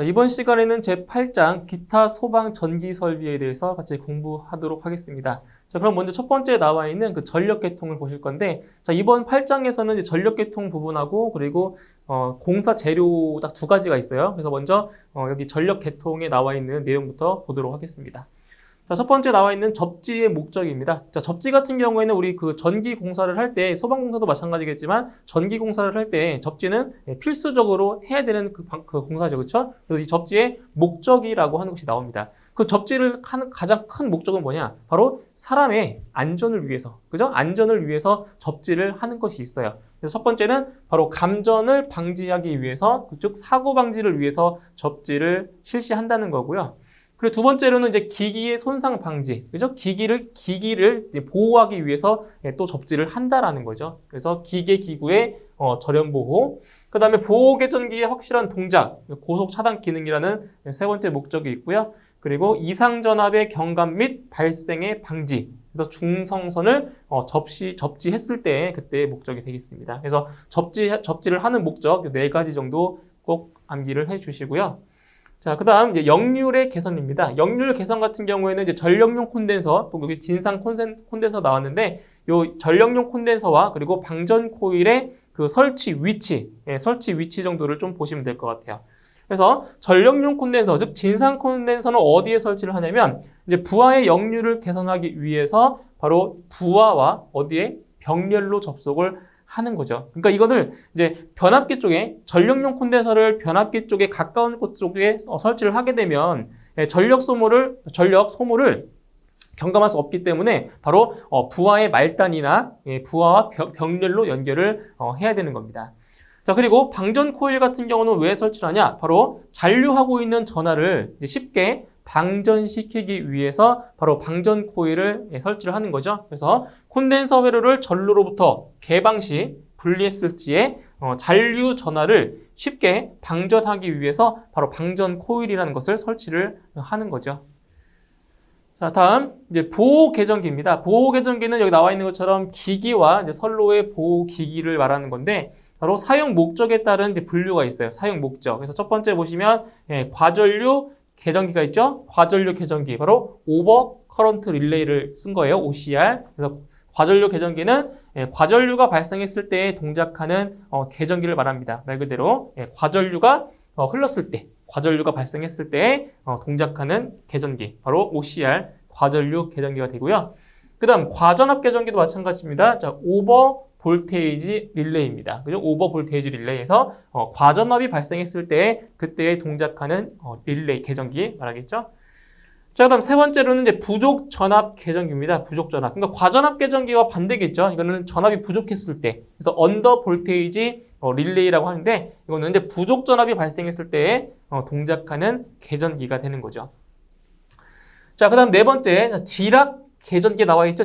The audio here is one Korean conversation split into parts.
자, 이번 시간에는 제8장 기타 소방 전기 설비에 대해서 같이 공부하도록 하겠습니다. 자, 그럼 먼저 첫 번째 나와 있는 그 전력 계통을 보실 건데, 자, 이번 8장에서는 이제 전력 계통 부분하고 그리고 공사 재료 딱 두 가지가 있어요. 그래서 먼저 여기 전력 계통에 나와 있는 내용부터 보도록 하겠습니다. 자, 첫 번째 나와 있는 접지의 목적입니다. 자, 접지 같은 경우에는 우리 그 전기 공사를 할 때, 소방 공사도 마찬가지겠지만 전기 공사를 할 때 접지는 필수적으로 해야 되는 그 공사죠, 그렇죠? 그래서 이 접지의 목적이라고 하는 것이 나옵니다. 그 접지를 하는 가장 큰 목적은 뭐냐? 바로 사람의 안전을 위해서, 그죠? 안전을 위해서 접지를 하는 것이 있어요. 그래서 첫 번째는 바로 감전을 방지하기 위해서, 즉 사고 방지를 위해서 접지를 실시한다는 거고요. 그리고 두 번째로는 이제 기기의 손상 방지, 그죠? 기기를 이제 보호하기 위해서 또 접지를 한다라는 거죠. 그래서 기계기구의 절연 보호, 그 다음에 보호 개전기의 확실한 동작, 고속 차단 기능이라는 세 번째 목적이 있고요. 그리고 이상 전압의 경감 및 발생의 방지, 그래서 중성선을 접지했을 때 그때의 목적이 되겠습니다. 그래서 접지를 하는 목적 네 가지 정도 꼭 암기를 해주시고요. 자, 그 다음, 이제 역률의 개선입니다. 역률 개선 같은 경우에는 이제 전력용 콘덴서, 또 여기 진상 콘덴서 나왔는데, 요 전력용 콘덴서와 그리고 방전 코일의 그 설치 위치 정도를 좀 보시면 될 것 같아요. 그래서 전력용 콘덴서, 즉 진상 콘덴서는 어디에 설치를 하냐면, 이제 부하의 역률을 개선하기 위해서 바로 부하와 어디에 병렬로 접속을 하는 거죠. 그러니까 이거를 이제 변압기 쪽에 전력용 콘덴서를 변압기 쪽에 가까운 곳 쪽에 설치를 하게 되면 전력 소모를 경감할 수 없기 때문에 바로 부하의 말단이나 부하와 병렬로 연결을 해야 되는 겁니다. 자, 그리고 방전 코일 같은 경우는 왜 설치를 하냐? 바로 잔류하고 있는 전하를 쉽게 방전시키기 위해서 바로 방전 코일을 설치를 하는 거죠. 그래서 콘덴서 회로를 전로로부터 개방 시 분리했을 지에 잔류 전하를 쉽게 방전하기 위해서 바로 방전 코일이라는 것을 설치를 하는 거죠. 자, 다음 이제 보호 개전기입니다. 보호 개전기는 여기 나와 있는 것처럼 기기와 이제 선로의 보호 기기를 말하는 건데, 바로 사용 목적에 따른 이제 분류가 있어요. 사용 목적. 그래서 첫 번째 보시면 과전류 개전기가 있죠. 과전류 개전기, 바로 오버 커런트 릴레이를 쓴 거예요. OCR. 그래서 과전류 개전기는 과전류가 발생했을 때 동작하는 개전기를 말합니다. 말 그대로 과전류가 흘렀을 때, 과전류가 발생했을 때 동작하는 개전기, 바로 OCR 과전류 개전기가 되고요. 그 다음 과전압 개전기도 마찬가지입니다. 자, 오버 볼테이지 릴레이입니다. 그죠? 오버 볼테이지 릴레이에서 과전압이 발생했을 때 그때에 동작하는 릴레이 개전기 말하겠죠. 자, 그다음 세 번째로는 이제 부족 전압 개전기입니다. 부족 전압. 그러니까 과전압 개전기와 반대겠죠. 이거는 전압이 부족했을 때. 그래서 언더 볼테이지 릴레이라고 하는데, 이거는 이제 부족 전압이 발생했을 때 동작하는 개전기가 되는 거죠. 자, 그다음 네 번째 지락 개전기 나와 있죠.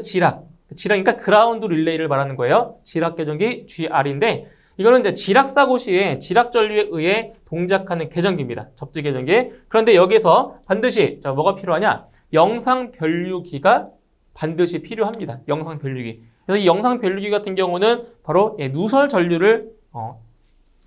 지락이니까 그라운드 릴레이를 말하는 거예요. 지락 개전기 GR인데, 이거는 이제 지락 사고 시에 지락 전류에 의해 동작하는 개전기입니다. 접지 개전기. 그런데 여기서 반드시 뭐가 필요하냐? 영상 변류기가 반드시 필요합니다. 영상 변류기. 그래서 이 영상 변류기 같은 경우는 바로 누설 전류를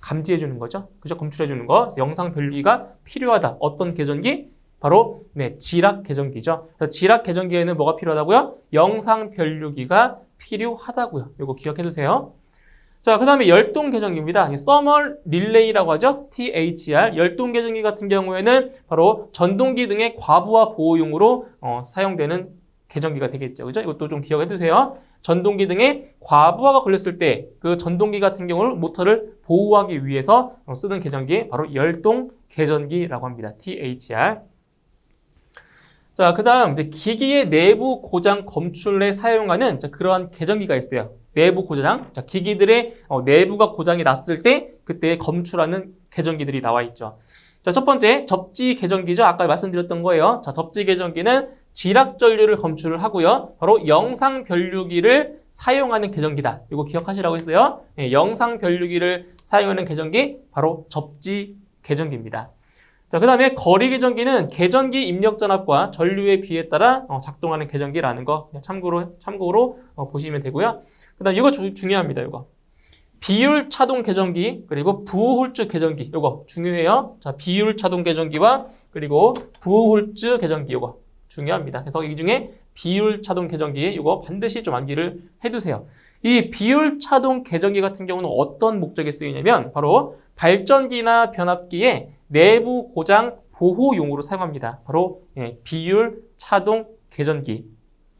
감지해 주는 거죠. 그죠? 검출해 주는 거. 영상 변류기가 필요하다. 어떤 개전기? 바로 지락 개전기죠. 그래서 지락 개전기에는 뭐가 필요하다고요? 영상 변류기가 필요하다고요. 이거 기억해 두세요. 자, 그 다음에 열동 개전기입니다. 서멀 릴레이라고 하죠. THR. 열동 개전기 같은 경우에는 바로 전동기 등의 과부하 보호용으로 사용되는 개전기가 되겠죠. 그죠? 이것도 좀 기억해 두세요. 전동기 등의 과부하가 걸렸을 때 그 전동기 같은 경우는 모터를 보호하기 위해서 쓰는 개전기, 바로 열동 개전기라고 합니다. THR. 자, 그 다음 기기의 내부 고장 검출에 사용하는 그러한 개전기가 있어요. 내부 고장. 자, 기기들의 내부가 고장이 났을 때 그때 검출하는 개전기들이 나와 있죠. 자, 첫 번째 접지 개전기죠. 아까 말씀드렸던 거예요. 자, 접지 개전기는 지락 전류를 검출을 하고요. 바로 영상 변류기를 사용하는 개전기다. 이거 기억하시라고 했어요. 영상 변류기를 사용하는 개전기, 바로 접지 개전기입니다. 자, 그 다음에 거리 개전기는 개전기 입력 전압과 전류의 비에 따라 작동하는 개전기라는 거 참고로 보시면 되고요. 그 다음 이거 중요합니다. 비율 차동 계정기 그리고 부호홀즈 계정기 요거 중요해요. 자, 비율 차동 계정기와 그리고 부호홀즈 계정기 요거 중요합니다. 그래서 이 중에 비율 차동 계정기 요거 반드시 좀 암기를 해두세요. 이 비율 차동 계정기 같은 경우는 어떤 목적에 쓰이냐면 바로 발전기나 변압기의 내부 고장 보호용으로 사용합니다. 바로 비율 차동 계전기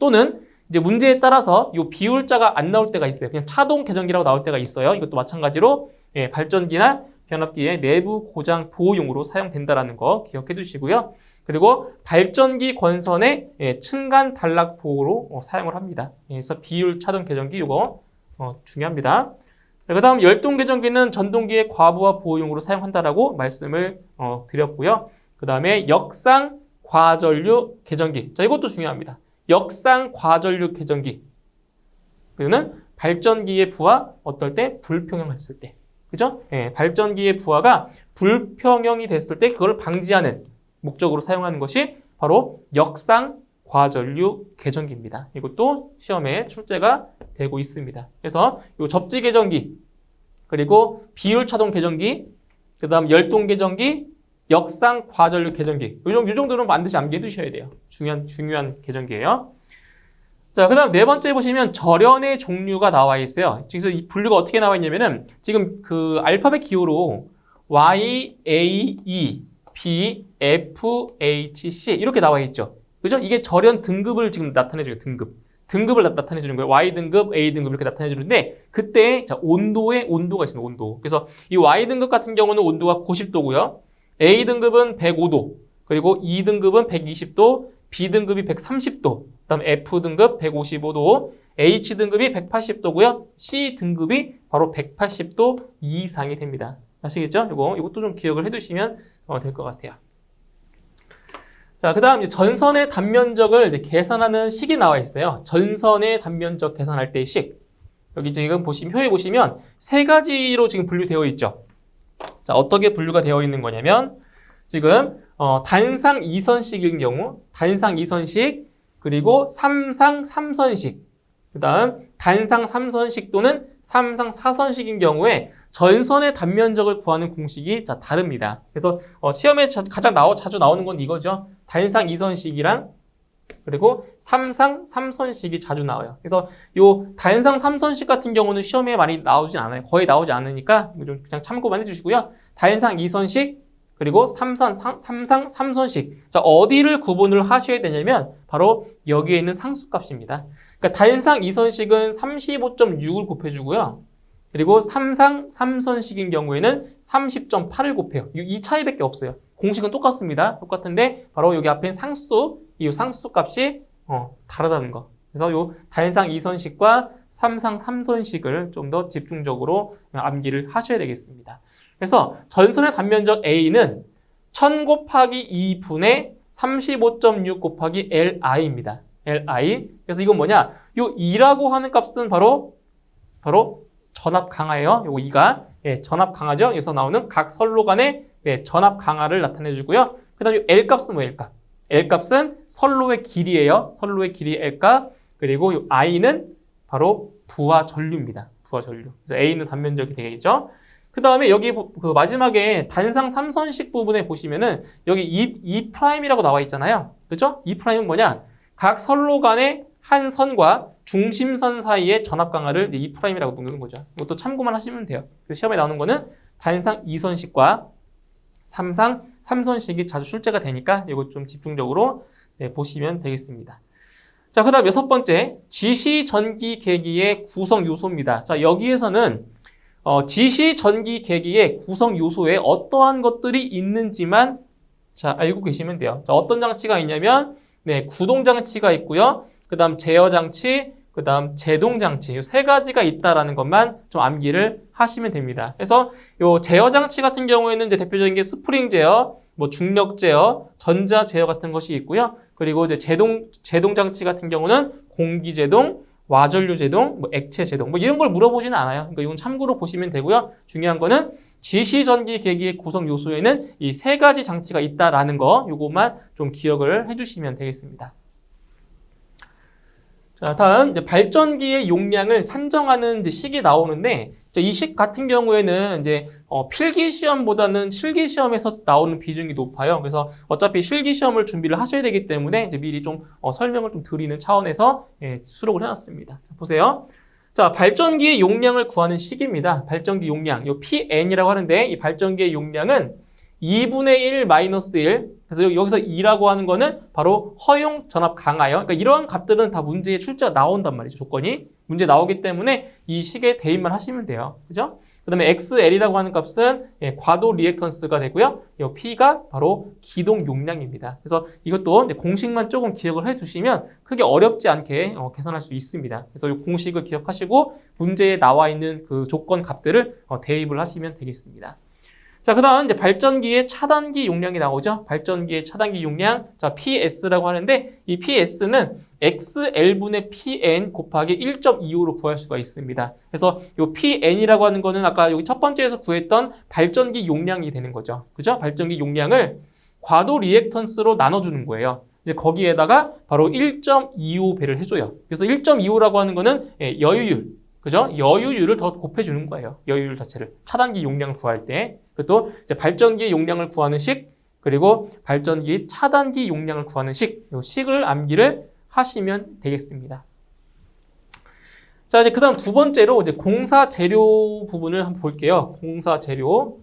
또는 이제 문제에 따라서 이 비율자가 안 나올 때가 있어요. 그냥 차동 계전기라고 나올 때가 있어요. 이것도 마찬가지로 발전기나 변압기의 내부 고장 보호용으로 사용된다는 거 기억해 두시고요. 그리고 발전기 권선의 층간 단락 보호로 사용을 합니다. 그래서 비율 차동 계전기 이거 중요합니다. 그 다음 열동 계전기는 전동기의 과부하 보호용으로 사용한다라고 말씀을 드렸고요. 그 다음에 역상 과전류 계전기. 자, 이것도 중요합니다. 역상 과전류 계전기. 그는 발전기의 부하 어떨 때 불평형했을 때. 그죠? 발전기의 부하가 불평형이 됐을 때 그걸 방지하는 목적으로 사용하는 것이 바로 역상 과전류 계전기입니다. 이것도 시험에 출제가 되고 있습니다. 그래서 이 접지 계전기, 그리고 비율 차동 계전기, 그 다음 열동 계전기, 역상 과전류 계전기. 이 정도는 반드시 암기해 두셔야 돼요. 중요한 계전기예요. 자, 그 다음 네 번째 보시면 절연의 종류가 나와 있어요. 그래서 이 분류가 어떻게 나와 있냐면은 지금 그 알파벳 기호로 Y, A, E, B, F, H, C 이렇게 나와 있죠. 그죠? 이게 절연 등급을 지금 나타내줘요. 등급을 나타내주는 거예요. Y등급, A등급 이렇게 나타내주는데 그때 자, 온도가 있습니다. 온도. 그래서 이 Y등급 같은 경우는 온도가 90도고요. A등급은 105도, 그리고 E등급은 120도, B등급이 130도, 그 다음 F등급 155도, H등급이 180도고요. C등급이 바로 180도 이상이 됩니다. 아시겠죠? 이것도 좀 기억을 해두시면 될 것 같아요. 자, 그 다음 전선의 단면적을 계산하는 식이 나와 있어요. 전선의 단면적 계산할 때의 식. 여기 지금 표에 보시면 세 가지로 지금 분류되어 있죠. 자, 어떻게 분류가 되어 있는 거냐면 지금 단상 2선식인 경우, 단상 2선식, 그리고 삼상 3선식, 그 다음 단상 3선식 또는 삼상 4선식인 경우에 전선의 단면적을 구하는 공식이 다릅니다. 그래서 시험에 가장 자주 나오는 건 이거죠. 단상 2선식이랑 그리고 삼상 3선식이 자주 나와요. 그래서 요 단상 3선식 같은 경우는 시험에 많이 나오진 않아요. 거의 나오지 않으니까 좀 그냥 참고만 해주시고요. 단상 2선식 그리고 삼상 3선식. 자, 어디를 구분을 하셔야 되냐면 바로 여기에 있는 상수값입니다. 그러니까 단상 2선식은 35.6을 곱해주고요. 그리고 삼상 3선식인 경우에는 30.8을 곱해요. 이 차이밖에 없어요. 공식은 똑같습니다. 똑같은데 바로 여기 앞에 이 상수값이 다르다는 거. 그래서 이 단상 2선식과 삼상 3선식을 좀 더 집중적으로 암기를 하셔야 되겠습니다. 그래서 전선의 단면적 A는 1000 곱하기 2분의 35.6 곱하기 LI입니다. LI. 그래서 이건 뭐냐? 이 2라고 하는 값은 바로 전압 강하예요. 요거 2가 전압 강하죠. 여기서 나오는 각 선로 간의 전압 강하를 나타내 주고요. 그다음에 L 값은 뭐예요? L 값은 선로의 길이에요. 선로의 길이 L 값. 그리고 이 I는 바로 부하 전류입니다. 부하 전류. 그래서 A는 단면적이 되겠죠. 그 다음에 여기 그 마지막에 단상 3선식 부분에 보시면은 여기 E'이라고 나와 있잖아요. 그죠? E'은 뭐냐? 각 선로 간의 한 선과 중심선 사이의 전압 강하를 E'이라고 부르는 거죠. 이것도 참고만 하시면 돼요. 그래서 시험에 나오는 거는 단상 2선식과 삼상 3선식이 자주 출제가 되니까 이거 좀 집중적으로 보시면 되겠습니다. 자, 그 다음 6번째, 지시전기계기의 구성 요소입니다. 자, 여기에서는 지시전기계기의 구성 요소에 어떠한 것들이 있는지만 자, 알고 계시면 돼요. 자, 어떤 장치가 있냐면 구동장치가 있고요. 그 다음 제어장치, 그 다음 제동장치 이 세 가지가 있다라는 것만 좀 암기를 하시면 됩니다. 그래서 요 제어장치 같은 경우에는 이제 대표적인 게 스프링 제어, 뭐 중력 제어, 전자 제어 같은 것이 있고요. 그리고 이제 제동장치 같은 경우는 공기 제동, 와전류 제동, 뭐 액체 제동 뭐 이런 걸 물어보지는 않아요. 그러니까 이건 참고로 보시면 되고요. 중요한 거는 지시전기 계기의 구성 요소에는 이 세 가지 장치가 있다라는 거 요것만 좀 기억을 해주시면 되겠습니다. 자, 다음 이제 발전기의 용량을 산정하는 이제 식이 나오는데 이 식 같은 경우에는 이제 필기 시험보다는 실기 시험에서 나오는 비중이 높아요. 그래서 어차피 실기 시험을 준비를 하셔야 되기 때문에 이제 미리 좀 설명을 좀 드리는 차원에서 수록을 해놨습니다. 보세요. 자, 발전기의 용량을 구하는 식입니다. 발전기 용량, 요 PN이라고 하는데 이 발전기의 용량은 2분의 1 마이너스 1. 그래서 여기서 2라고 하는 거는 바로 허용 전압 강하요. 그러니까 이러한 값들은 다 문제에 출제가 나온단 말이죠. 조건이. 문제 나오기 때문에 이 식에 대입만 하시면 돼요. 그죠? 그 다음에 XL이라고 하는 값은 과도 리액턴스가 되고요. 이 P가 바로 기동 용량입니다. 그래서 이것도 이제 공식만 조금 기억을 해두시면 크게 어렵지 않게 계산할 수 있습니다. 그래서 이 공식을 기억하시고 문제에 나와 있는 그 조건 값들을 대입을 하시면 되겠습니다. 자, 그 다음 이제 발전기의 차단기 용량이 나오죠. 발전기의 차단기 용량. 자, PS라고 하는데 이 PS는 XL분의 PN 곱하기 1.25로 구할 수가 있습니다. 그래서 이 PN이라고 하는 거는 아까 여기 첫 번째에서 구했던 발전기 용량이 되는 거죠. 그죠? 발전기 용량을 과도 리액턴스로 나눠주는 거예요. 이제 거기에다가 바로 1.25배를 해줘요. 그래서 1.25라고 하는 거는 여유율. 그죠? 여유율을 더 곱해주는 거예요. 여유율 자체를. 차단기 용량을 구할 때. 또 이제 발전기 용량을 구하는 식, 그리고 발전기 차단기 용량을 구하는 식, 이 식을 암기를 하시면 되겠습니다. 자, 이제 그 다음 두 번째로 이제 공사 재료 부분을 한번 볼게요. 공사 재료.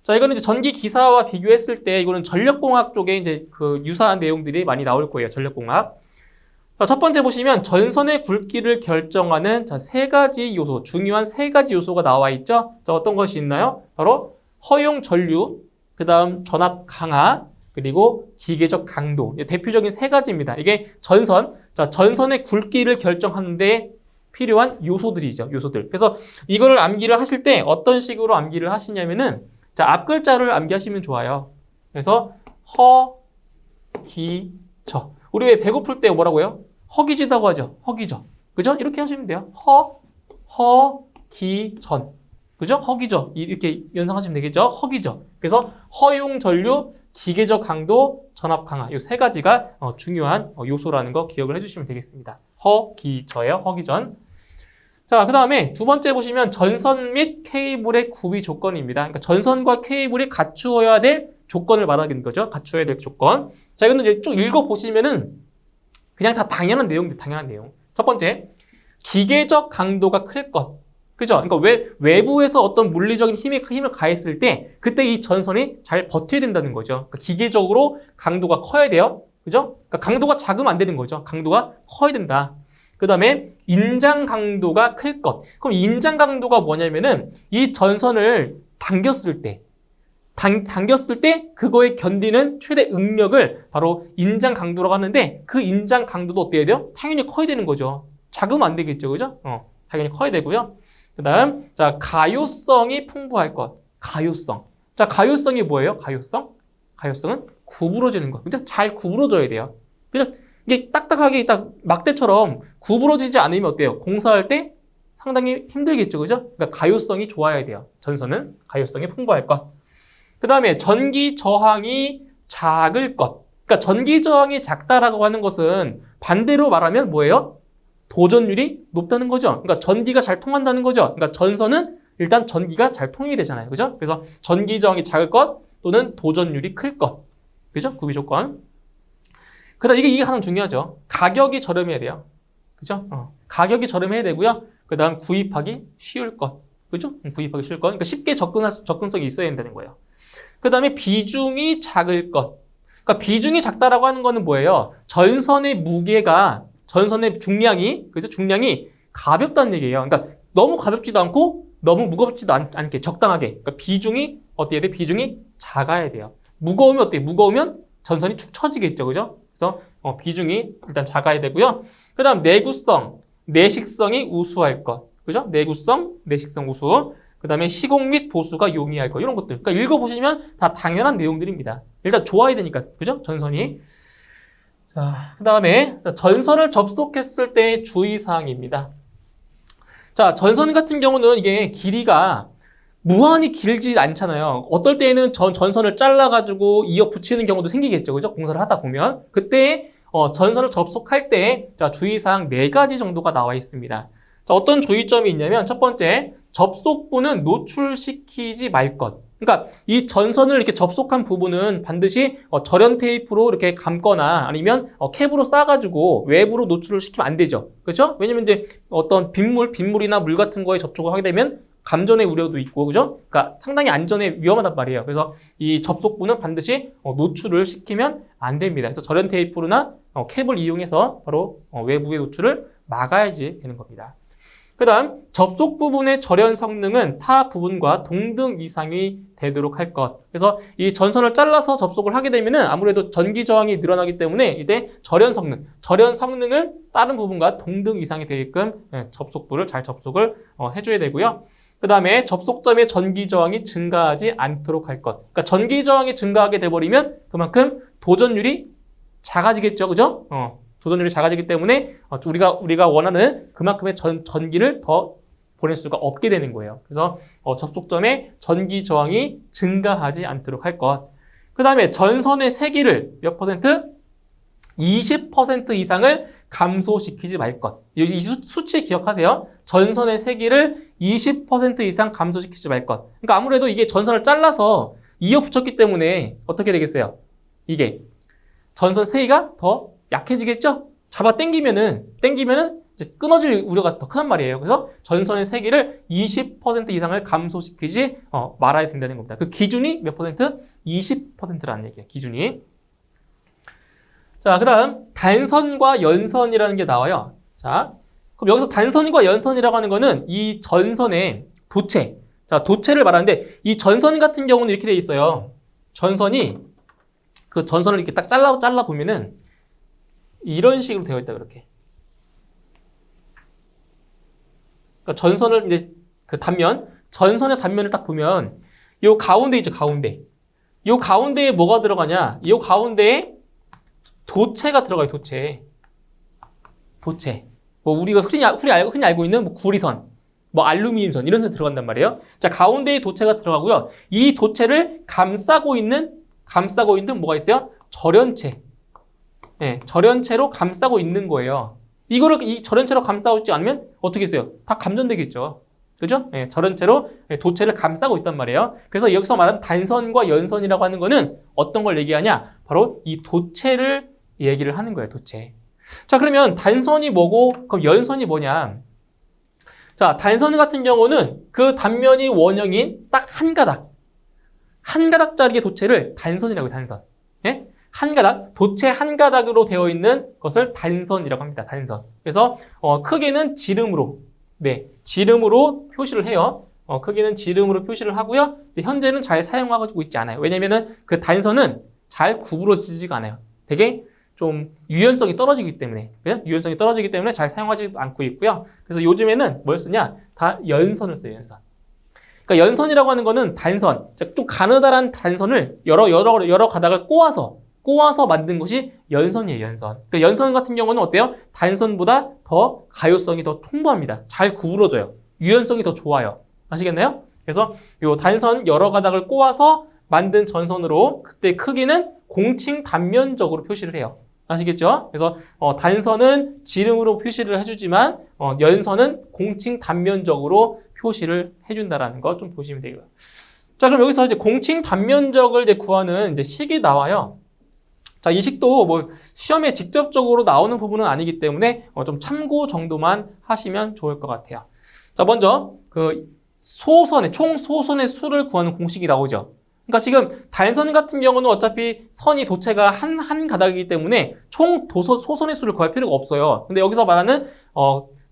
자, 이거는 이제 전기 기사와 비교했을 때 이거는 전력공학 쪽에 이제 그 유사한 내용들이 많이 나올 거예요. 전력공학. 자, 첫 번째 보시면 전선의 굵기를 결정하는 자, 세 가지 요소, 중요한 세 가지 요소가 나와 있죠. 자, 어떤 것이 있나요? 바로 허용 전류, 그 다음 전압 강하, 그리고 기계적 강도. 대표적인 세 가지입니다. 이게 전선, 자, 전선의 굵기를 결정하는데 필요한 요소들이죠. 요소들. 그래서 이거를 암기를 하실 때 어떤 식으로 암기를 하시냐면은 자, 앞 글자를 암기하시면 좋아요. 그래서 허기저. 우리 왜 배고플 때 뭐라고요? 허기지다고 하죠. 허기저. 그죠? 이렇게 하시면 돼요. 허기전. 그죠? 허기저. 이렇게 연상하시면 되겠죠? 허기저. 그래서 허용 전류, 기계적 강도, 전압 강하. 이 세 가지가 중요한 요소라는 거 기억을 해주시면 되겠습니다. 허기저예요. 허기전. 자, 그 다음에 두 번째 보시면 전선 및 케이블의 구비 조건입니다. 그러니까 전선과 케이블이 갖추어야 될 조건을 말하는 거죠. 갖추어야 될 조건. 자, 이거는 이제 쭉 읽어보시면은 그냥 다 당연한 내용입니다. 당연한 내용. 첫 번째, 기계적 강도가 클 것. 그죠? 그러니까 외부에서 어떤 물리적인 힘을 가했을 때 그때 이 전선이 잘 버텨야 된다는 거죠. 그러니까 기계적으로 강도가 커야 돼요. 그죠? 그러니까 강도가 작으면 안 되는 거죠. 강도가 커야 된다. 그 다음에 인장 강도가 클 것. 그럼 인장 강도가 뭐냐면은 이 전선을 당겼을 때 그거에 견디는 최대 응력을 바로 인장 강도라고 하는데 그 인장 강도도 어때야 돼요? 당연히 커야 되는 거죠. 작으면 안 되겠죠. 그죠? 당연히 커야 되고요. 그 다음, 자, 가요성이 풍부할 것. 가요성. 자, 가요성이 뭐예요? 가요성? 가요성은 구부러지는 것. 그죠? 잘 구부러져야 돼요. 그죠? 이게 딱딱하게 딱 막대처럼 구부러지지 않으면 어때요? 공사할 때 상당히 힘들겠죠. 그죠? 그러니까 가요성이 좋아야 돼요. 전선은 가요성이 풍부할 것. 그 다음에 전기 저항이 작을 것. 그러니까 전기 저항이 작다라고 하는 것은 반대로 말하면 뭐예요? 도전율이 높다는 거죠. 그러니까 전기가 잘 통한다는 거죠. 그러니까 전선은 일단 전기가 잘 통하게 되잖아요. 그죠? 그래서 전기 저항이 작을 것 또는 도전율이 클 것. 그죠? 구비 조건. 그 다음 이게 가장 중요하죠. 가격이 저렴해야 돼요. 그죠? 가격이 저렴해야 되고요. 그 다음 구입하기 쉬울 것. 그죠? 구입하기 쉬울 것. 그러니까 쉽게 접근성이 있어야 된다는 거예요. 그 다음에 비중이 작을 것. 그러니까 비중이 작다라고 하는 거는 뭐예요? 전선의 중량이, 그죠? 중량이 가볍다는 얘기예요. 그러니까 너무 가볍지도 않고 너무 무겁지도 않게 적당하게. 그러니까 비중이 어때야 돼? 비중이 작아야 돼요. 무거우면 어때요? 무거우면 전선이 축 처지겠죠. 그죠? 그래서 비중이 일단 작아야 되고요. 그 다음 내구성, 내식성이 우수할 것. 그죠? 내구성, 내식성 우수. 그 다음에 시공 및 보수가 용이할 것. 이런 것들. 그러니까 읽어보시면 다 당연한 내용들입니다. 일단 좋아야 되니까. 그죠? 전선이. 자, 그 다음에 전선을 접속했을 때의 주의사항입니다. 자, 전선 같은 경우는 이게 길이가 무한히 길지 않잖아요. 어떨 때에는 전선을 잘라가지고 이어 붙이는 경우도 생기겠죠. 그죠? 공사를 하다 보면. 그때 전선을 접속할 때 자, 주의사항 4가지 정도가 나와 있습니다. 자, 어떤 주의점이 있냐면 첫 번째, 접속부는 노출시키지 말 것. 그러니까 이 전선을 이렇게 접속한 부분은 반드시 절연 테이프로 이렇게 감거나 아니면 캡으로 싸가지고 외부로 노출을 시키면 안 되죠. 그렇죠? 왜냐면 이제 어떤 빗물이나 물 같은 거에 접촉을 하게 되면 감전의 우려도 있고, 그죠? 그러니까 상당히 안전에 위험하단 말이에요. 그래서 이 접속부는 반드시 노출을 시키면 안 됩니다. 그래서 절연 테이프나 캡을 이용해서 바로 외부의 노출을 막아야지 되는 겁니다. 그 다음 접속 부분의 절연 성능은 타 부분과 동등 이상이 되도록 할 것. 그래서 이 전선을 잘라서 접속을 하게 되면은 아무래도 전기 저항이 늘어나기 때문에 이때 절연 성능을 다른 부분과 동등 이상이 되게끔 접속부를 잘 접속을 해줘야 되고요. 그 다음에 접속점의 전기 저항이 증가하지 않도록 할 것. 그러니까 전기 저항이 증가하게 돼버리면 그만큼 도전율이 작아지겠죠, 그죠? 도전율이 작아지기 때문에 우리가 원하는 그만큼의 전기를 더 보낼 수가 없게 되는 거예요. 그래서 접속점의 전기 저항이 증가하지 않도록 할 것. 그 다음에 전선의 세기를 몇 퍼센트? 20% 이상을 감소시키지 말 것. 이 수치 기억하세요. 전선의 세기를 20% 이상 감소시키지 말 것. 그러니까 아무래도 이게 전선을 잘라서 이어 붙였기 때문에 어떻게 되겠어요? 이게 전선 세기가 더 약해지겠죠? 잡아 당기면은 이제 끊어질 우려가 더 크단 말이에요. 그래서 전선의 세기를 20% 이상을 감소시키지 말아야 된다는 겁니다. 그 기준이 몇 퍼센트? 20%라는 얘기예요. 기준이. 자, 그 다음 단선과 연선이라는 게 나와요. 자, 그럼 여기서 단선과 연선이라고 하는 거는 이 전선의 도체. 자, 도체를 말하는데 이 전선 같은 경우는 이렇게 돼 있어요. 전선이 그 전선을 이렇게 딱 잘라 보면은 이런 식으로 되어 있다, 그렇게. 그러니까 전선을 이제 그 전선의 단면을 딱 보면 요 가운데 있죠, 가운데. 요 가운데에 뭐가 들어가냐? 요 가운데에 도체가 들어가요, 도체. 뭐 우리가 흔히 알고 있는 뭐 구리선, 뭐 알루미늄선 이런 선 들어간단 말이에요. 자, 가운데에 도체가 들어가고요. 이 도체를 감싸고 있는 뭐가 있어요? 절연체. 네, 절연체로 감싸고 있는 거예요. 이거를 이 절연체로 감싸고 있지 않으면 어떻게 했어요? 다 감전되겠죠. 그죠? 네, 절연체로 도체를 감싸고 있단 말이에요. 그래서 여기서 말하는 단선과 연선이라고 하는 거는 어떤 걸 얘기하냐? 바로 이 도체를 얘기를 하는 거예요, 도체. 자, 그러면 단선이 뭐고, 그럼 연선이 뭐냐? 자, 단선 같은 경우는 그 단면이 원형인 딱 한 가닥짜리의 도체를 단선이라고 해요, 단선. 예? 한 가닥, 도체 한 가닥으로 되어 있는 것을 단선이라고 합니다. 단선. 그래서 크기는 지름으로 표시를 해요. 크기는 지름으로 표시를 하고요. 현재는 잘 사용하고 있지 않아요. 왜냐면은 그 단선은 잘 구부러지지가 않아요. 되게 좀 유연성이 떨어지기 때문에, 그죠? 유연성이 떨어지기 때문에 잘 사용하지 않고 있고요. 그래서 요즘에는 뭘 쓰냐? 다 연선을 써요, 연선. 그러니까 연선이라고 하는 거는 단선, 좀 가느다란 단선을 여러 가닥을 꼬아서 만든 것이 연선이에요, 연선. 그러니까 연선 같은 경우는 어때요? 단선보다 더 가요성이 더 풍부합니다. 잘 구부러져요. 유연성이 더 좋아요. 아시겠나요? 그래서 요 단선 여러 가닥을 꼬아서 만든 전선으로 그때 크기는 공칭 단면적으로 표시를 해요. 아시겠죠? 그래서 단선은 지름으로 표시를 해주지만 연선은 공칭 단면적으로 표시를 해준다라는 거 좀 보시면 되고요. 자, 그럼 여기서 이제 공칭 단면적을 이제 구하는 이제 식이 나와요. 자, 이 식도 뭐 시험에 직접적으로 나오는 부분은 아니기 때문에 좀 참고 정도만 하시면 좋을 것 같아요. 자, 먼저 그 총 소선의 수를 구하는 공식이 나오죠. 그러니까 지금 단선 같은 경우는 어차피 선이 도체가 한 가닥이기 때문에 총 소선의 수를 구할 필요가 없어요. 근데 여기서 말하는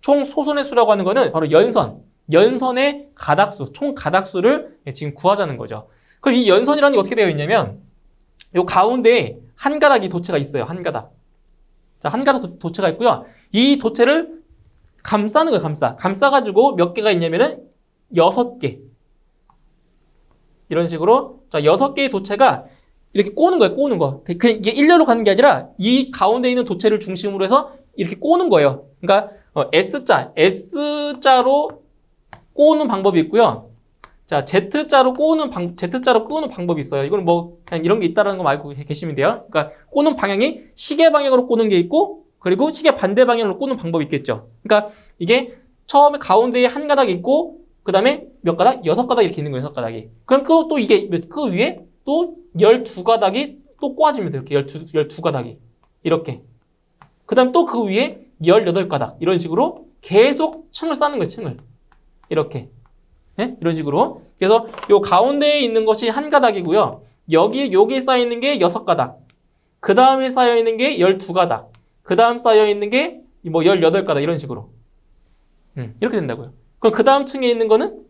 총 소선의 수라고 하는 거는 바로 연선의 가닥수, 총 가닥수를 지금 구하자는 거죠. 그럼 이 연선이라는 게 어떻게 되어 있냐면 요 가운데에 한 가닥이 도체가 있어요. 한 가닥. 자, 한 가닥 도체가 있고요. 이 도체를 감싸는 거예요. 감싸가지고 몇 개가 있냐면은 6개. 이런 식으로. 자, 6개의 도체가 이렇게 꼬는 거예요. 꼬는 거. 이게 일렬로 가는 게 아니라 이 가운데 있는 도체를 중심으로 해서 이렇게 꼬는 거예요. 그러니까 S자로 꼬는 방법이 있고요. 자, Z자로 꼬는 방법이 있어요. 이건 뭐 그냥 이런 게 있다라는 거 알고 계시면 돼요. 그러니까 꼬는 방향이 시계 방향으로 꼬는 게 있고, 그리고 시계 반대 방향으로 꼬는 방법이 있겠죠. 그러니까 이게 처음에 가운데에 한 가닥 있고 그 다음에 몇 가닥? 6가닥 이렇게 있는 거예요, 6가닥이. 그럼 또 이게, 그 위에 또 12가닥이 또 꼬아지면 돼요. 이렇게 12가닥이. 이렇게. 그 다음 또 그 위에 18가닥. 이런 식으로 계속 층을 쌓는 거예요, 층을. 이렇게. 네? 이런 식으로. 그래서 요 가운데에 있는 것이 한 가닥이고요. 여기에 쌓여있는 게 6가닥. 그 다음에 쌓여있는 게 12가닥. 그 다음 쌓여있는 게 뭐 18가닥. 이런 식으로. 이렇게 된다고요. 그럼 그 다음 층에 있는 거는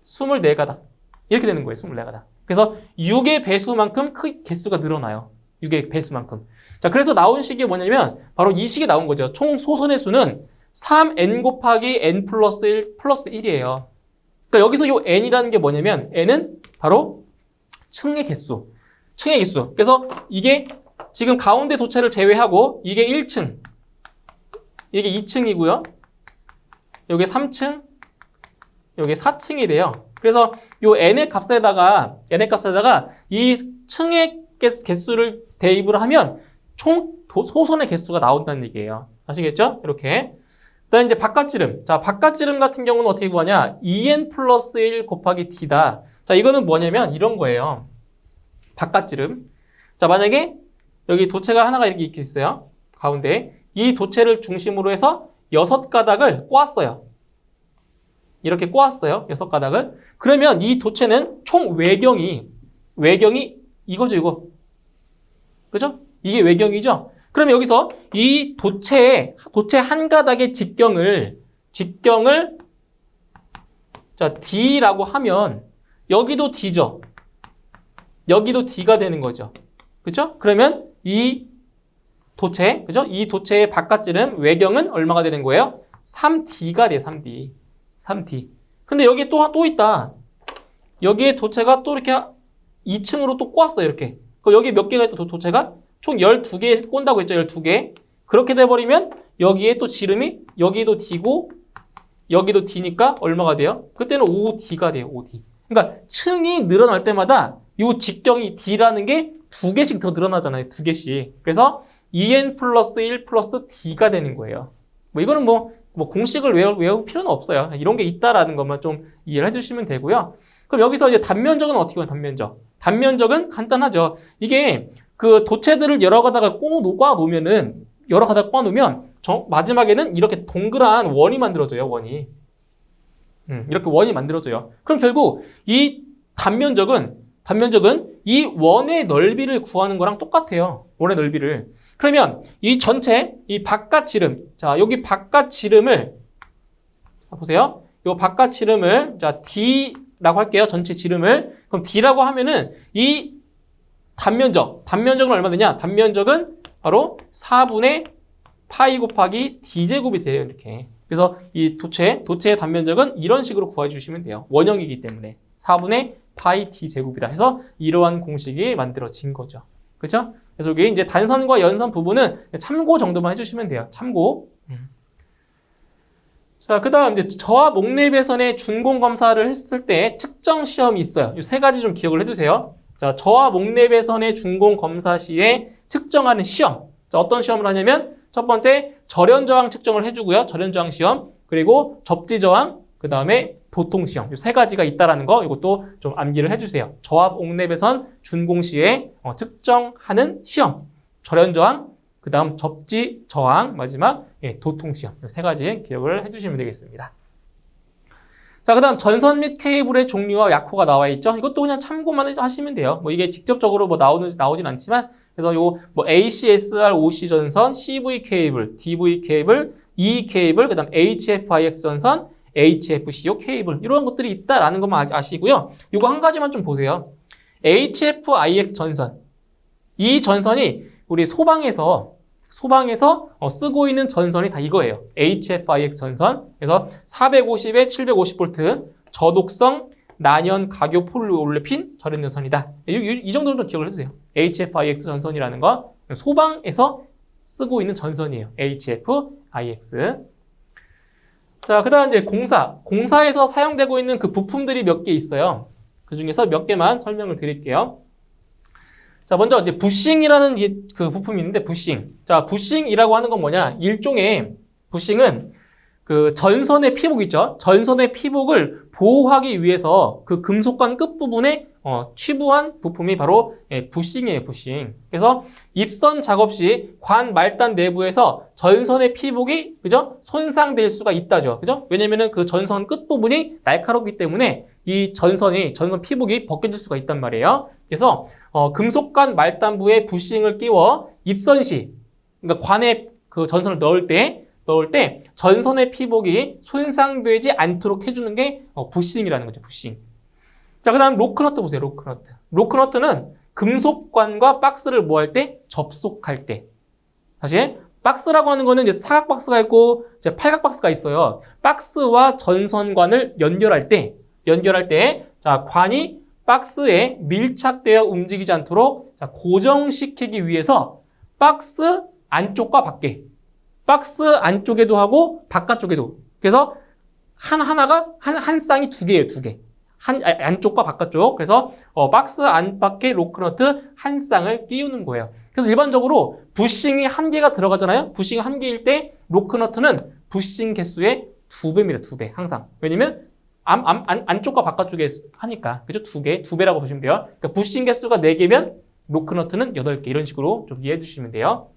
24가닥. 이렇게 되는 거예요, 24가닥. 그래서 6의 배수만큼 개수가 늘어나요. 6의 배수만큼. 자, 그래서 나온 식이 뭐냐면 바로 이 식이 나온 거죠. 총 소선의 수는 3n 곱하기 n 플러스 1 플러스 1이에요. 그러니까 여기서 이 n이라는 게 뭐냐면 n은 바로 층의 개수. 층의 개수. 그래서 이게 지금 가운데 도체를 제외하고 이게 1층, 이게 2층이고요. 여기 3층, 여기 4층이 돼요. 그래서 요 n의 값에다가 이 층의 개수를 대입을 하면 총 소선의 개수가 나온다는 얘기예요. 아시겠죠? 이렇게. 그다음 이제 바깥지름. 자, 바깥지름 같은 경우는 어떻게 구하냐? 2n 플러스 1 곱하기 d다. 자, 이거는 뭐냐면 이런 거예요. 바깥지름. 자, 만약에 여기 도체가 하나가 이렇게 있어요. 가운데. 이 도체를 중심으로 해서 6가닥을 꼬았어요. 이렇게 꼬았어요. 6가닥을. 그러면 이 도체는 총 외경이 이거죠, 이거. 그죠? 이게 외경이죠? 그럼 여기서 이 도체 한 가닥의 직경을 자, D라고 하면 여기도 D죠. 여기도 D가 되는 거죠. 그죠? 그러면 이 도체, 그죠? 이 도체의 바깥지름 외경은 얼마가 되는 거예요? 3D가 돼요, 3D. 3D. 근데 여기에 또 있다. 여기에 도체가 또 이렇게 2층으로 또 꼬았어요, 이렇게. 그럼 여기 몇 개가 있다, 도체가? 총 12개 꼰다고 했죠, 12개. 그렇게 돼버리면 여기에 또 지름이 여기도 D고 여기도 D니까 얼마가 돼요? 그때는 5D가 돼요, 5D. 그러니까 층이 늘어날 때마다 이 직경이 D라는 게 2개씩 더 늘어나잖아요, 2개씩. 그래서 2n 플러스 1 플러스 D가 되는 거예요. 뭐 이거는 뭐 공식을 외울 필요는 없어요. 이런 게 있다라는 것만 좀 이해를 해주시면 되고요. 그럼 여기서 이제 단면적은 어떻게 하면 단면적? 단면적은 간단하죠. 이게 그 도체들을 여러 가닥을 꼬아놓으면 마지막에는 이렇게 동그란 원이 만들어져요, 원이. 이렇게 원이 만들어져요. 그럼 결국 이 단면적은 이 원의 넓이를 구하는 거랑 똑같아요. 원의 넓이를. 그러면 이 전체, 이 바깥 지름. 자, 여기 바깥 지름을, 보세요. 이 바깥 지름을, 자, D라고 할게요. 전체 지름을. 그럼 D라고 하면은 이 단면적은 얼마 되냐? 단면적은 바로 4분의 파이 곱하기 D제곱이 돼요. 이렇게. 그래서 이 도체의 단면적은 이런 식으로 구해주시면 돼요. 원형이기 때문에. 4분의 파이 D제곱이다 해서 이러한 공식이 만들어진 거죠. 그렇죠? 그래서 여기 이제 단선과 연선 부분은 참고 정도만 해주시면 돼요. 참고. 자, 그 다음 이제 저하 목내배선의 준공 검사를 했을 때 측정 시험이 있어요. 이 3가지 좀 기억을 해두세요. 자, 저하 목내배선의 준공 검사 시에 측정하는 시험. 자, 어떤 시험을 하냐면 첫 번째 절연 저항 측정을 해주고요. 절연 저항 시험. 그리고 접지 저항. 그 다음에 도통 시험. 이 3가지가 있다라는 거 이것도 좀 암기를 해주세요. 저하 목내배선 준공 시에 측정하는 시험. 절연 저항. 그 다음 접지 저항. 마지막 도통 시험. 이 3가지 기억을 해주시면 되겠습니다. 자, 그 다음 전선 및 케이블의 종류와 약호가 나와 있죠. 이것도 그냥 참고만 하시면 돼요. 뭐 이게 직접적으로 뭐 나오진 않지만, 그래서 요 뭐 ACSR, OC 전선, CV 케이블, DV 케이블, E 케이블, 그 다음 HFIX 전선, HFCO 케이블, 이런 것들이 있다라는 것만 아시고요. 이거 한 가지만 좀 보세요. HFIX 전선. 이 전선이 우리 소방에서 쓰고 있는 전선이 다 이거예요. HFIX 전선. 그래서 450에 750V 저독성 난연 가교 폴리올레핀 절연 전선이다. 이 정도는 좀 기억을 해주세요. HFIX 전선이라는 거 소방에서 쓰고 있는 전선이에요. HFIX. 자, 그 다음 이제 공사에서 사용되고 있는 그 부품들이 몇 개 있어요. 그 중에서 몇 개만 설명을 드릴게요. 자, 먼저 이제 부싱이라는 그 부품이 있는데 부싱. 자, 부싱이라고 하는 건 뭐냐? 일종의 부싱은 그 전선의 피복 있죠? 전선의 피복을 보호하기 위해서 그 금속관 끝부분에 취부한 부품이 바로 부싱이에요, 부싱. 그래서 입선 작업 시 관 말단 내부에서 전선의 피복이 그죠? 손상될 수가 있다죠. 그죠? 왜냐면은 그 전선 끝부분이 날카롭기 때문에 이 전선 피복이 벗겨질 수가 있단 말이에요. 그래서 금속관 말단부에 부싱을 끼워 입선 시, 그러니까 관에 그 전선을 넣을 때 전선의 피복이 손상되지 않도록 해주는 게 부싱이라는 거죠. 부싱. 자, 그 다음 로크너트 보세요. 로크너트. 로크너트는 금속관과 박스를 뭐 할 때? 접속할 때. 다시 박스라고 하는 거는 이제 사각 박스가 있고 이제 팔각 박스가 있어요. 박스와 전선관을 연결할 때 자, 관이 박스에 밀착되어 움직이지 않도록 자, 고정시키기 위해서 박스 안쪽과 밖에, 박스 안쪽에도 하고 바깥쪽에도. 그래서 하나가 한 쌍이 두 개예요, 두 개. 안쪽과 바깥쪽. 그래서 박스 안팎에 로크너트 한 쌍을 끼우는 거예요. 그래서 일반적으로 부싱이 한 개가 들어가잖아요. 부싱이 한 개일 때 로크너트는 부싱 개수의 2배입니다. 2배 항상. 왜냐면 안쪽과 바깥쪽에 하니까. 그죠? 2배라고 보시면 돼요. 그러니까 부싱 개수가 4개면 로크너트는 8개. 이런 식으로 좀 이해해 주시면 돼요.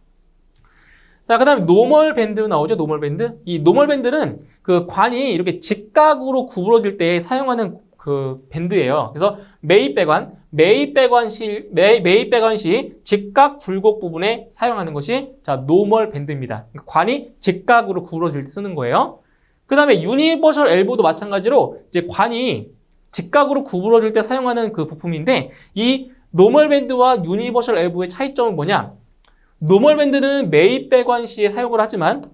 자, 그 다음에 노멀 밴드 나오죠? 노멀 밴드. 이 노멀 밴드는 그 관이 이렇게 직각으로 구부러질 때 사용하는 그 밴드예요. 그래서 매입배관 시 직각 굴곡 부분에 사용하는 것이 자, 노멀 밴드입니다. 관이 직각으로 구부러질 때 쓰는 거예요. 그 다음에 유니버셜 엘보도 마찬가지로 이제 관이 직각으로 구부러질 때 사용하는 그 부품인데 이 노멀 밴드와 유니버셜 엘보의 차이점은 뭐냐? 노멀 밴드는 매입 배관 시에 사용을 하지만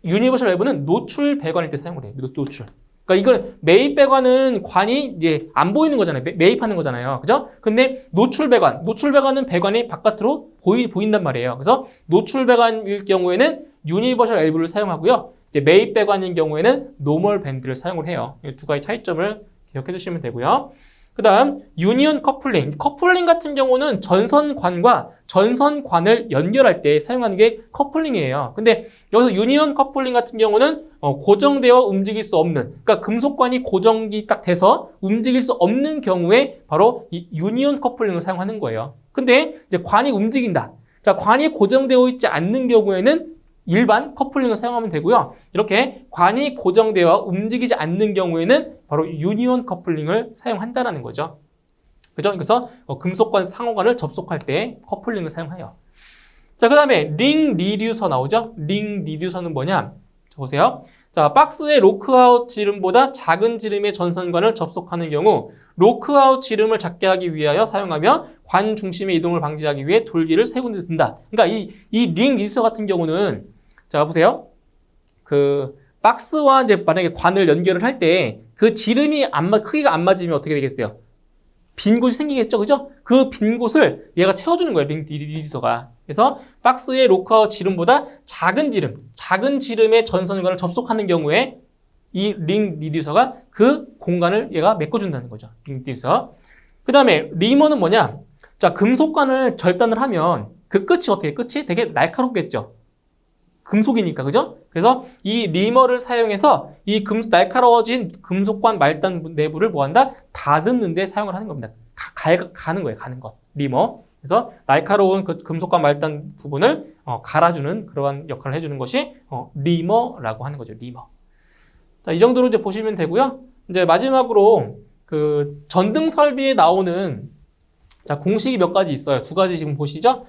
유니버셜 엘보는 노출 배관일 때 사용을 해요. 노출. 그러니까 이건 매입 배관은 관이 이제 안 보이는 거잖아요. 매입하는 거잖아요. 그죠? 근데 노출 배관은 배관이 바깥으로 보인단 말이에요. 그래서 노출 배관일 경우에는 유니버셜 엘보를 사용하고요. 이제 매입 배관인 경우에는 노멀 밴드를 사용을 해요. 이 두 가지 차이점을 기억해 주시면 되고요. 그 다음 유니온 커플링. 커플링 같은 경우는 전선관과 전선관을 연결할 때 사용하는 게 커플링이에요. 근데 여기서 유니온 커플링 같은 경우는 고정되어 움직일 수 없는, 그러니까 금속관이 고정이 딱 돼서 움직일 수 없는 경우에 바로 이 유니온 커플링을 사용하는 거예요. 근데 이제 관이 움직인다. 자, 관이 고정되어 있지 않는 경우에는 일반 커플링을 사용하면 되고요. 이렇게 관이 고정되어 움직이지 않는 경우에는 바로 유니온 커플링을 사용한다는 거죠. 그죠? 그래서 금속관 상호관을 접속할 때 커플링을 사용해요. 자, 그 다음에 링 리듀서 나오죠? 링 리듀서는 뭐냐? 자, 보세요. 자, 박스의 로크아웃 지름보다 작은 지름의 전선관을 접속하는 경우 로크아웃 지름을 작게 하기 위하여 사용하며 관 중심의 이동을 방지하기 위해 돌기를 세 군데 둔다. 그러니까 이 링 리듀서 같은 경우는 자, 보세요. 그 박스와 이제 만약에 관을 연결을 할 때 그 지름이 크기가 안 맞으면 어떻게 되겠어요? 빈 곳이 생기겠죠, 그죠? 그 빈 곳을 얘가 채워주는 거예요, 링 리듀서가. 그래서 박스의 로크아웃 지름보다 작은 지름의 전선관을 접속하는 경우에 이 링 리듀서가 그 공간을 얘가 메꿔준다는 거죠, 링 리듀서. 그 다음에 리머는 뭐냐? 자, 금속관을 절단을 하면 그 끝이 어떻게? 끝이 되게 날카롭겠죠. 금속이니까, 그죠? 그래서 이 리머를 사용해서 이 날카로워진 금속관 말단 내부를 뭐한다? 다듬는 데 사용을 하는 겁니다. 가는 거예요, 가는 것. 리머. 그래서 날카로운 그 금속관 말단 부분을 갈아주는 그러한 역할을 해주는 것이 리머라고 하는 거죠, 리머. 자, 이 정도로 이제 보시면 되고요. 이제 마지막으로 그 전등 설비에 나오는 자, 공식이 몇 가지 있어요. 2가지 지금 보시죠?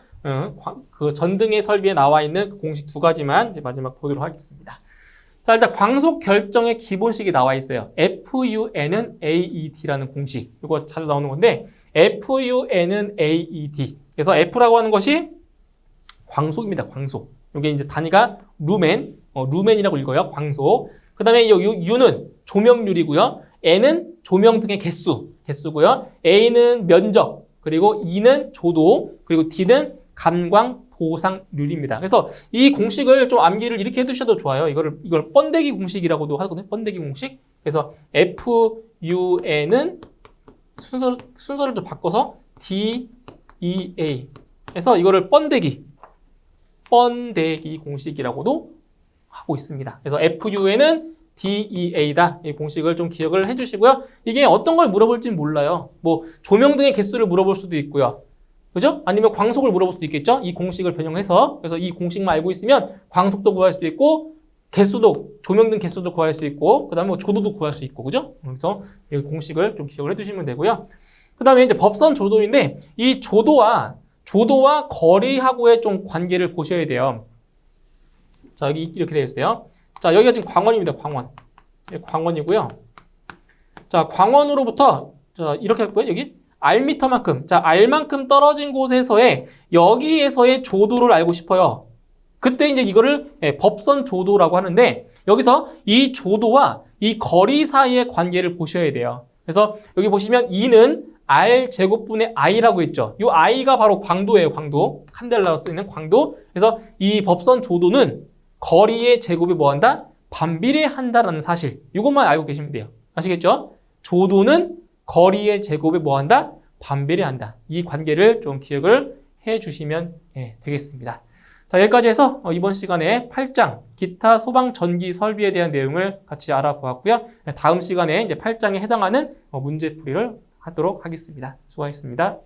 그 전등의 설비에 나와 있는 그 공식 2가지만 이제 마지막 보도록 하겠습니다. 자, 일단 광속 결정의 기본식이 나와 있어요. FUN은 AED라는 공식. 이거 자주 나오는 건데, FUN은 AED. 그래서 F라고 하는 것이 광속입니다. 광속. 이게 이제 단위가 루멘이라고 읽어요. 광속. 그 다음에 U는 조명률이고요. N은 조명 등의 개수고요. A는 면적, 그리고 E는 조도, 그리고 D는 감광 보상률입니다. 그래서 이 공식을 좀 암기를 이렇게 해두셔도 좋아요. 이걸 번데기 공식이라고도 하거든요. 번데기 공식. 그래서 FUN은 순서를 좀 바꿔서 DEA. 해서 이거를 번데기 공식이라고도 하고 있습니다. 그래서 FU에는 DEA다. 이 공식을 좀 기억을 해주시고요. 이게 어떤 걸 물어볼지 몰라요. 뭐 조명 등의 개수를 물어볼 수도 있고요. 그죠? 아니면 광속을 물어볼 수도 있겠죠? 이 공식을 변형해서. 그래서 이 공식만 알고 있으면 광속도 구할 수도 있고 개수도, 조명 등 개수도 구할 수 있고 그 다음에 뭐 조도도 구할 수 있고 그죠? 그래서 이 공식을 좀 기억을 해두시면 되고요. 그 다음에 이제 법선 조도인데 이 조도와 거리하고의 좀 관계를 보셔야 돼요. 자, 여기 이렇게 되어 있어요. 자, 여기가 지금 광원입니다. 광원. 광원이고요. 자, 광원으로부터 자, 이렇게 할고요. 여기 R미터만큼. 자, R만큼 떨어진 곳에서의 여기에서의 조도를 알고 싶어요. 그때 이제 이거를 법선 조도라고 하는데 여기서 이 조도와 이 거리 사이의 관계를 보셔야 돼요. 그래서 여기 보시면 E는 R 제곱분의 I라고 있죠. 이 I가 바로 광도예요. 광도. 칸델라로 쓰이는 광도. 그래서 이 법선 조도는 거리의 제곱이 뭐한다? 반비례한다라는 사실. 이것만 알고 계시면 돼요. 아시겠죠? 조도는 거리의 제곱이 뭐한다? 반비례한다. 이 관계를 좀 기억을 해주시면 되겠습니다. 자, 여기까지 해서 이번 시간에 8장 기타 소방 전기 설비에 대한 내용을 같이 알아보았고요. 다음 시간에 이제 8장에 해당하는 문제풀이를 하도록 하겠습니다. 수고하셨습니다.